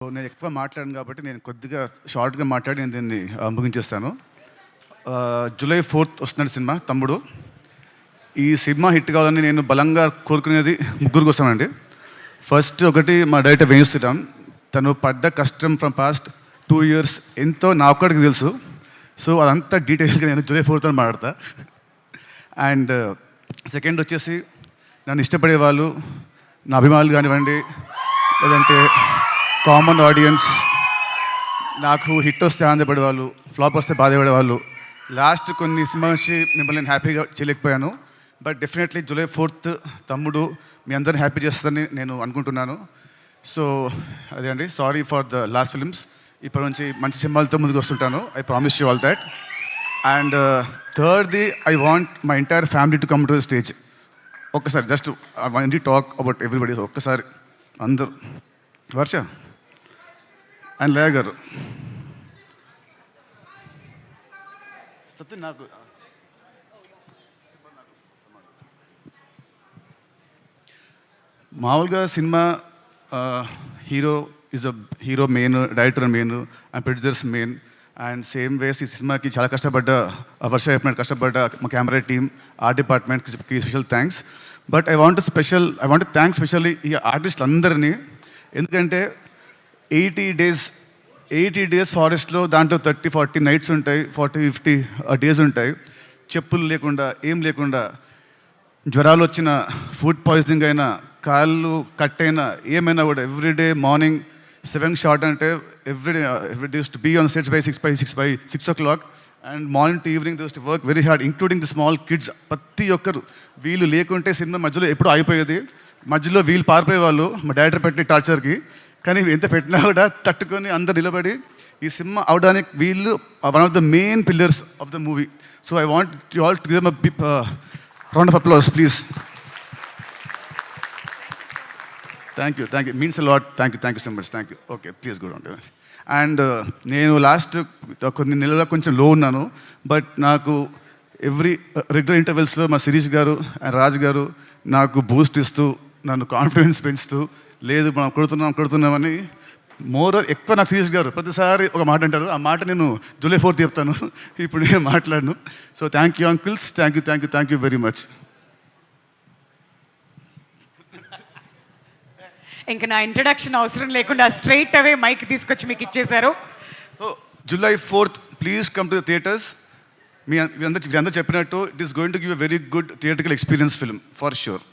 నేను ఎక్కువ మాట్లాడాను కాబట్టి నేను కొద్దిగా షార్ట్గా మాట్లాడి నేను దీన్ని ముగించేస్తాను. జూలై 4th వస్తున్నాడు సినిమా తమ్ముడు. ఈ సినిమా హిట్ కావాలని నేను బలంగా కోరుకునేది ముగ్గురు కోసమండి. ఫస్ట్ ఒకటి మా డైరెక్టర్ వేణు శ్రీరామ్. తను పడ్డ కష్టం ఫ్రమ్ పాస్ట్ 2 years ఎంతో నా ఒక్కడికి తెలుసు. సో అదంతా డీటెయిల్గా నేను జూలై 4th మాట్లాడతా. అండ్ సెకండ్ వచ్చేసి నన్ను ఇష్టపడే వాళ్ళు, నా అభిమానులు కానివ్వండి, లేదంటే కామన్ ఆడియన్స్, నాకు హిట్ వస్తే ఆనందపడేవాళ్ళు, ఫ్లాప్ వస్తే బాధపడేవాళ్ళు. లాస్ట్ కొన్ని సినిమా నుంచి మిమ్మల్ని నేను హ్యాపీగా చేయలేకపోయాను. బట్ డెఫినెట్లీ జూలై 4th తమ్ముడు మీ అందరిని హ్యాపీ చేస్తుందని నేను అనుకుంటున్నాను. సో అదే అండి, sorry for the last films. ఇప్పటి నుంచి మంచి సినిమాలతో ముందుకు వస్తుంటాను. I promise you all that. And థర్డ్ది, I want my entire family to come to the stage. ఒక్కసారి just I want to talk about everybody. ఒక్కసారి అందరూ, వర్ష అండ్ లేయ గారు, నాకు మామూలుగా cinema hero is a hero main, director main and producers main. And same ways ఈ సినిమాకి చాలా కష్టపడ్డ వర్ష చెప్పినట్టు కష్టపడ్డ మా కెమెరా టీమ్, ఆర్ట్ డిపార్ట్మెంట్కి special thanks. But I want thanks specially ఈ ఆర్టిస్టులు అందరినీ. ఎందుకంటే 80 days ఫారెస్ట్లో, దాంట్లో 30-40 నైట్స్ ఉంటాయి, 40-50 డేస్ ఉంటాయి. చెప్పులు లేకుండా, ఏం లేకుండా, జ్వరాలు వచ్చిన, ఫుడ్ పాయిజనింగ్ అయినా, కాళ్ళు కట్ అయినా, ఏమైనా కూడా ఎవ్రీడే మార్నింగ్ 7 షార్ట్ అంటే everyday to be on sets by 6 o'clock. And morning to evening to work very hard, including the small kids. ప్రతి ఒక్కరు వీళ్ళు లేకుంటే సినిమా మధ్యలో ఎప్పుడు ఆగిపోయేది. మధ్యలో వీళ్ళు పారిపోయేవాళ్ళు మా డైరెక్టర్ పెట్టిన టార్చర్కి. కానీ ఎంత పెట్టినా కూడా తట్టుకొని అందరు నిలబడి ఈ సినిమా అవడానికి వీళ్ళు one of the main pillars of the movie. So I want you all to give them a round of applause please. Thank you means a lot. Thank you so much. Thank you. Okay, please good on. And నేను last కొన్ని నెలల కొంచెం లో ఉన్నాను. But నాకు regular ఇంటర్వెల్స్లో మా శిరీష్ గారు and Raj గారు నాకు బూస్ట్ ఇస్తూ, నన్ను కాన్ఫిడెన్స్ పెంచుతూ, లేదు మనం కొడుతున్నామని ఎక్కువ నాకు శిరీష్ గారు ప్రతిసారి ఒక మాట అంటారు. ఆ మాట నేను జూలై 4th చెప్తాను, ఇప్పుడు నేను మాట్లాడను. So thank you uncles, thank you very much. ఇంకా నా ఇంట్రడక్షన్ అవసరం లేకుండా స్ట్రైట్ అవే మైక్ తీసుకొచ్చి మీకు ఇచ్చేశారు. July 4th please come to the theatres. మీ అందరూ చెప్పినట్టు it is going to give a very good theatrical experience film for sure.